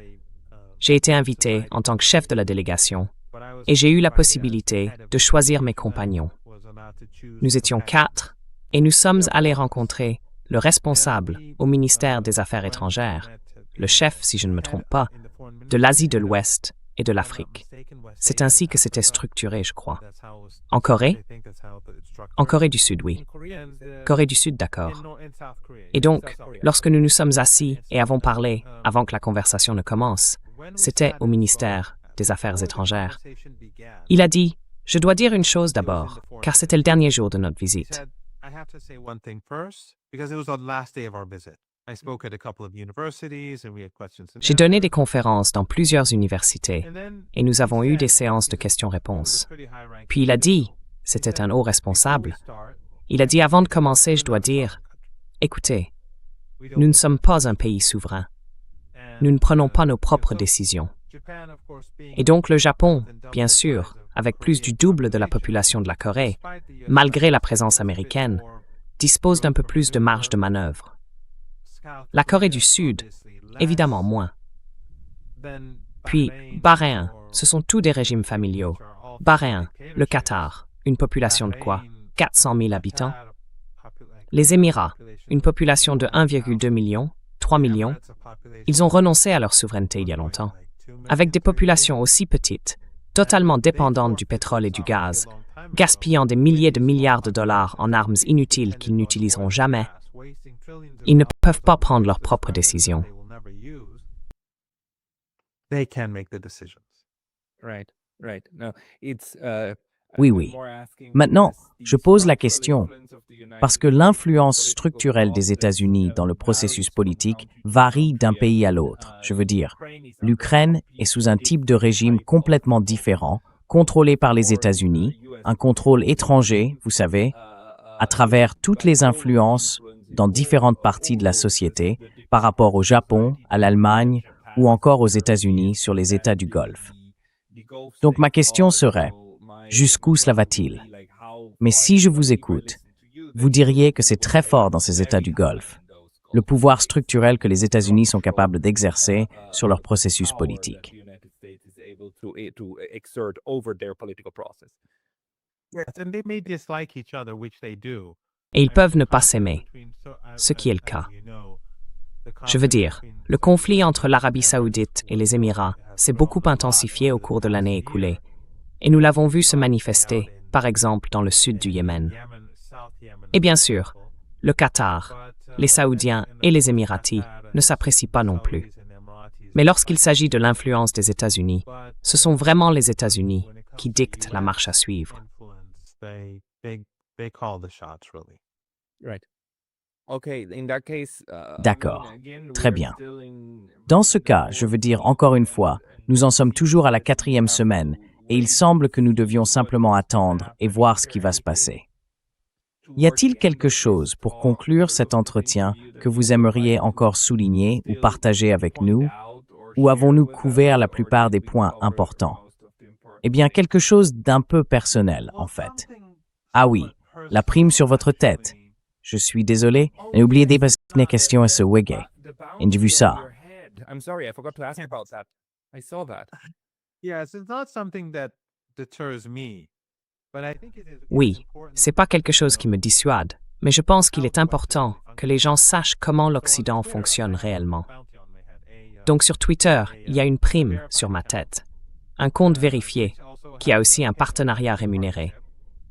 J'ai été invité en tant que chef de la délégation et j'ai eu la possibilité de choisir mes compagnons. Nous étions 4 et nous sommes allés rencontrer le responsable au ministère des Affaires étrangères, le chef, si je ne me trompe pas, de l'Asie de l'Ouest et de l'Afrique. C'est ainsi que c'était structuré, je crois. En Corée? En Corée du Sud, oui. Corée du Sud, d'accord. Et donc, lorsque nous nous sommes assis et avons parlé, avant que la conversation ne commence, c'était au ministère des Affaires étrangères. Il a dit, « Je dois dire une chose d'abord, car c'était le dernier jour de notre visite. » J'ai donné des conférences dans plusieurs universités et nous avons eu des séances de questions-réponses. Puis il a dit, c'était un haut responsable, il a dit avant de commencer, je dois dire, écoutez, nous ne sommes pas un pays souverain. Nous ne prenons pas nos propres décisions. Et donc le Japon, bien sûr, avec plus du double de la population de la Corée, malgré la présence américaine, dispose d'un peu plus de marge de manœuvre. La Corée du Sud, évidemment moins. Puis, Bahreïn, ce sont tous des régimes familiaux. Bahreïn, le Qatar, une population de quoi? 400 000 habitants. Les Émirats, une population de 1,2 million, 3 millions. Ils ont renoncé à leur souveraineté il y a longtemps. Avec des populations aussi petites, totalement dépendantes du pétrole et du gaz, gaspillant des milliers de milliards de dollars en armes inutiles qu'ils n'utiliseront jamais, ils ne peuvent pas prendre leurs propres décisions. Oui. Maintenant, je pose la question, parce que l'influence structurelle des États-Unis dans le processus politique varie d'un pays à l'autre. Je veux dire, l'Ukraine est sous un type de régime complètement différent, contrôlé par les États-Unis, un contrôle étranger, vous savez, à travers toutes les influences dans différentes parties de la société par rapport au Japon, à l'Allemagne ou encore aux États-Unis sur les États du Golfe. Donc ma question serait, jusqu'où cela va-t-il? Mais si je vous écoute, vous diriez que c'est très fort dans ces États du Golfe, le pouvoir structurel que les États-Unis sont capables d'exercer sur leur processus politique. Yes, and they may dislike each other, which they do. Et ils peuvent ne pas s'aimer, ce qui est le cas. Je veux dire, le conflit entre l'Arabie saoudite et les Émirats s'est beaucoup intensifié au cours de l'année écoulée, et nous l'avons vu se manifester, par exemple, dans le sud du Yémen. Et bien sûr, le Qatar, les Saoudiens et les Émiratis ne s'apprécient pas non plus. Mais lorsqu'il s'agit de l'influence des États-Unis, ce sont vraiment les États-Unis qui dictent la marche à suivre. D'accord. Très bien. Dans ce cas, je veux dire encore une fois, nous en sommes toujours à la 4e semaine et il semble que nous devions simplement attendre et voir ce qui va se passer. Y a-t-il quelque chose pour conclure cet entretien que vous aimeriez encore souligner ou partager avec nous, ou avons-nous couvert la plupart des points importants? Eh bien, quelque chose d'un peu personnel, en fait. Ah oui, la prime sur votre tête. Je suis désolé, mais oubliez de passer les questions à ce wege. Et j'ai vu ça. Yes, it's not something that deters me. Oui, c'est pas quelque chose qui me dissuade, mais je pense qu'il est important que les gens sachent comment l'Occident fonctionne réellement. Donc sur Twitter, il y a une prime sur ma tête, un compte vérifié, qui a aussi un partenariat rémunéré.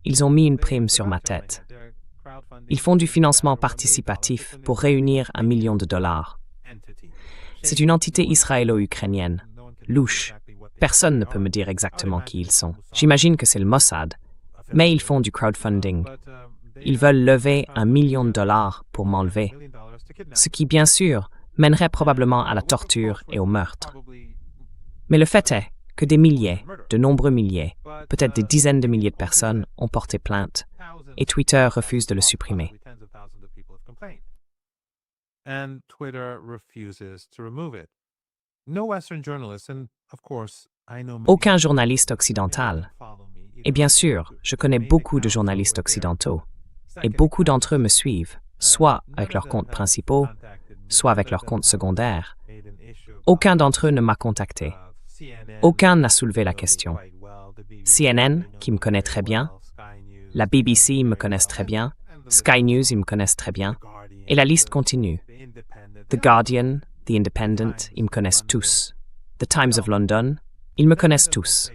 Ils ont mis une prime sur ma tête. Ils font du financement participatif pour réunir $1 million. C'est une entité israélo-ukrainienne, louche. Personne ne peut me dire exactement qui ils sont. J'imagine que c'est le Mossad, mais ils font du crowdfunding. Ils veulent lever $1 million pour m'enlever, ce qui, bien sûr, mènerait probablement à la torture et au meurtre. Mais le fait est que des milliers, de nombreux milliers, peut-être des dizaines de milliers de personnes ont porté plainte, et Twitter refuse de le supprimer. And Twitter refuses to remove it. No Western journalists, and of course, I know many Aucun journaliste occidental. Et bien sûr, je connais beaucoup de journalistes occidentaux, et beaucoup d'entre eux me suivent, soit avec leurs comptes principaux, soit avec leurs comptes secondaires. Aucun d'entre eux ne m'a contacté. Aucun n'a soulevé la question. CNN, qui me connaît très bien, la BBC, ils me connaissent très bien, Sky News, ils me connaissent très bien, et la liste continue. The Guardian, The Independent, ils me connaissent tous. The Times of London, ils me connaissent tous.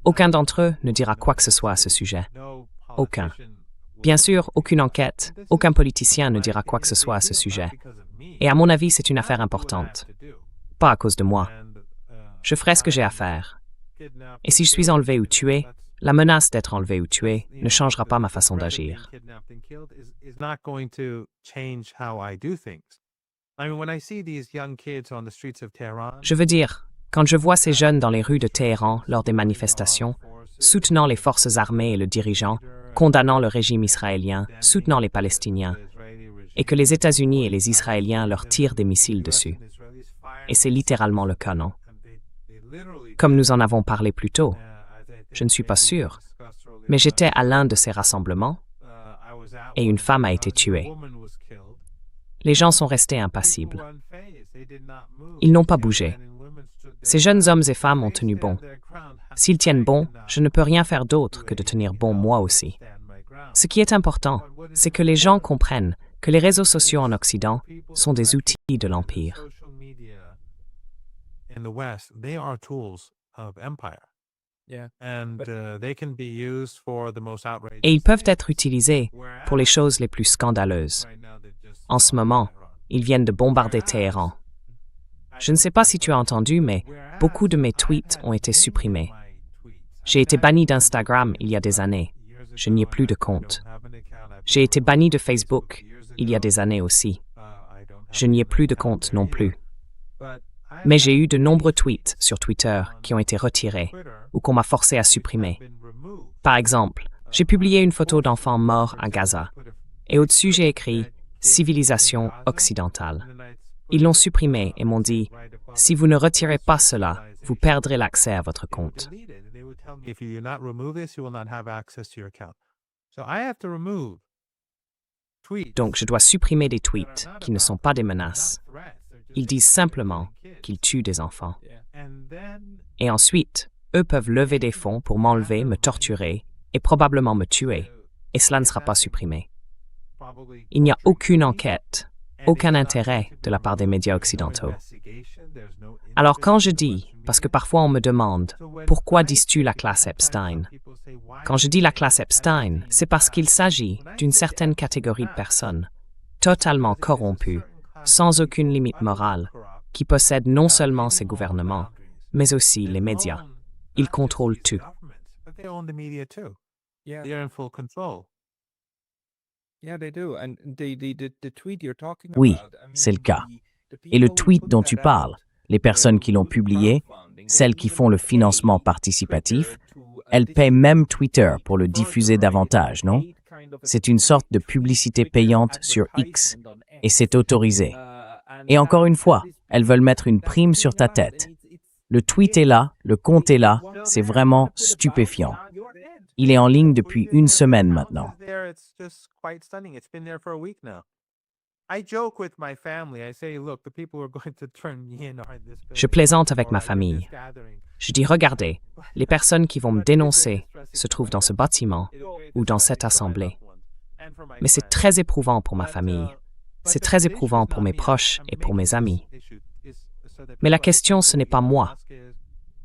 Aucun d'entre eux ne dira quoi que ce soit à ce sujet. Aucun. Bien sûr, aucune enquête, aucun politicien ne dira quoi que ce soit à ce sujet. Et à mon avis, c'est une affaire importante. Pas à cause de moi. Je ferai ce que j'ai à faire. Et si je suis enlevé ou tué, la menace d'être enlevé ou tué ne changera pas ma façon d'agir. Je veux dire, quand je vois ces jeunes dans les rues de Téhéran lors des manifestations, soutenant les forces armées et le dirigeant, condamnant le régime israélien, soutenant les Palestiniens, et que les États-Unis et les Israéliens leur tirent des missiles dessus. Et c'est littéralement le cas, non? Comme nous en avons parlé plus tôt, je ne suis pas sûr, mais j'étais à l'un de ces rassemblements et une femme a été tuée. Les gens sont restés impassibles. Ils n'ont pas bougé. Ces jeunes hommes et femmes ont tenu bon. S'ils tiennent bon, je ne peux rien faire d'autre que de tenir bon moi aussi. Ce qui est important, c'est que les gens comprennent que les réseaux sociaux en Occident sont des outils de l'Empire. Et ils peuvent être utilisés pour les choses les plus scandaleuses. En ce moment, ils viennent de bombarder Téhéran. Je ne sais pas si tu as entendu, mais beaucoup de mes tweets ont été supprimés. J'ai été banni d'Instagram il y a des années. Je n'y ai plus de compte. J'ai été banni de Facebook il y a des années aussi. Je n'y ai plus de compte non plus. Mais j'ai eu de nombreux tweets sur Twitter qui ont été retirés ou qu'on m'a forcé à supprimer. Par exemple, j'ai publié une photo d'enfants morts à Gaza et au-dessus j'ai écrit « Civilisation occidentale ». Ils l'ont supprimé et m'ont dit, si vous ne retirez pas cela, vous perdrez l'accès à votre compte. If you do not remove this, you will not have access to your account. So I have to remove tweets. Donc je dois supprimer des tweets qui ne sont pas des menaces. Ils disent simplement qu'ils tuent des enfants. And then Et ensuite, eux peuvent lever des fonds pour m'enlever, me torturer et probablement me tuer. Et cela ne sera pas supprimé. probably Il n'y a aucune enquête, aucun intérêt de la part des médias occidentaux. Alors quand je dis, parce que parfois on me demande, pourquoi dis-tu la classe Epstein? Quand je dis la classe Epstein, c'est parce qu'il s'agit d'une certaine catégorie de personnes, totalement corrompues, sans aucune limite morale, qui possèdent non seulement ces gouvernements, mais aussi les médias. Ils contrôlent tout. But they own the media too. Yeah, They're in full control. yeah, they do. And the tweet you're talking Oui, about, I mean, c'est le cas. the Et le people who tweet put dont that tu parles, out, les personnes qui l'ont publié, celles qui font le financement participatif, elles paient même Twitter pour le diffuser davantage, non? C'est une sorte de publicité payante sur X, et c'est autorisé. Et encore une fois, elles veulent mettre une prime sur ta tête. Le tweet est là, le compte est là, c'est vraiment stupéfiant. Il est en ligne depuis une semaine maintenant. There, it's just quite stunning. It's been there for a week now. I joke with my family. I say, look, the people who are going to turn me in are this Je plaisante avec ma famille. Je dis, regardez, les personnes qui vont me dénoncer se trouvent dans ce bâtiment ou dans cette assemblée. Mais c'est très éprouvant pour ma famille. C'est très éprouvant pour mes proches et pour mes amis. Mais la question, ce n'est pas moi.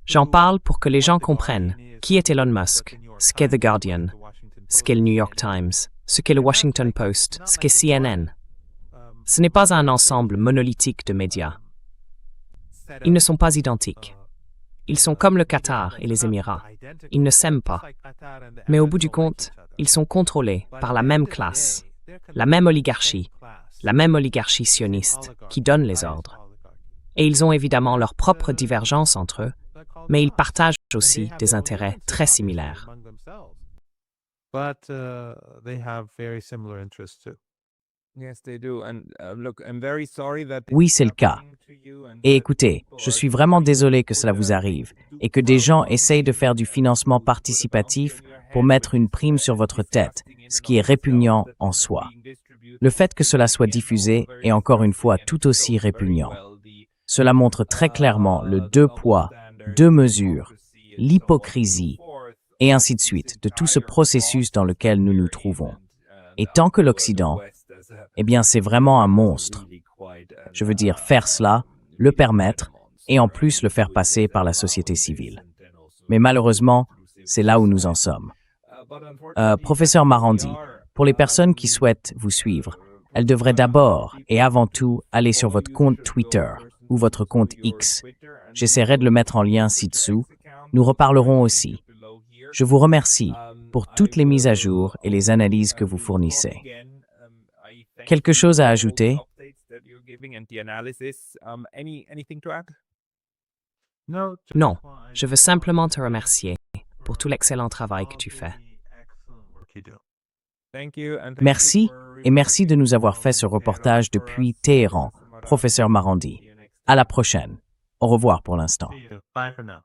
J'en parle pour que les gens comprennent qui est Elon Musk, ce qu'est The Guardian, ce qu'est le New York Times, ce qu'est le Washington Post, ce qu'est CNN. Ce n'est pas un ensemble monolithique de médias. Ils ne sont pas identiques. Ils sont comme le Qatar et les Émirats. Ils ne s'aiment pas. Mais au bout du compte, ils sont contrôlés par la même classe, la même oligarchie sioniste qui donne les ordres. Et ils ont évidemment leurs propres divergences entre eux, mais ils partagent aussi des intérêts très similaires. But they have very similar interests too. Yes, they do. And look, I'm very sorry that Oui, c'est le cas. Et écoutez, je suis vraiment désolé que cela vous arrive et que des gens essayent de faire du financement participatif pour mettre une prime sur votre tête, ce qui est répugnant en soi. Le fait que cela soit diffusé est encore une fois tout aussi répugnant. Cela montre très clairement le deux poids, deux mesures, l'hypocrisie, et ainsi de suite, de tout ce processus dans lequel nous nous trouvons. Et tant que l'Occident, eh bien c'est vraiment un monstre. Je veux dire, faire cela, le permettre, et en plus le faire passer par la société civile. Mais malheureusement, c'est là où nous en sommes. Professeur Marandi, pour les personnes qui souhaitent vous suivre, elles devraient d'abord et avant tout aller sur votre compte Twitter ou votre compte X. J'essaierai de le mettre en lien ci-dessous. Nous reparlerons aussi. Je vous remercie pour toutes les mises à jour et les analyses que vous fournissez. Quelque chose à ajouter? Non, je veux simplement te remercier pour tout l'excellent travail que tu fais. Merci et merci de nous avoir fait ce reportage depuis Téhéran, professeur Marandi. À la prochaine. Au revoir pour l'instant. Bye for now.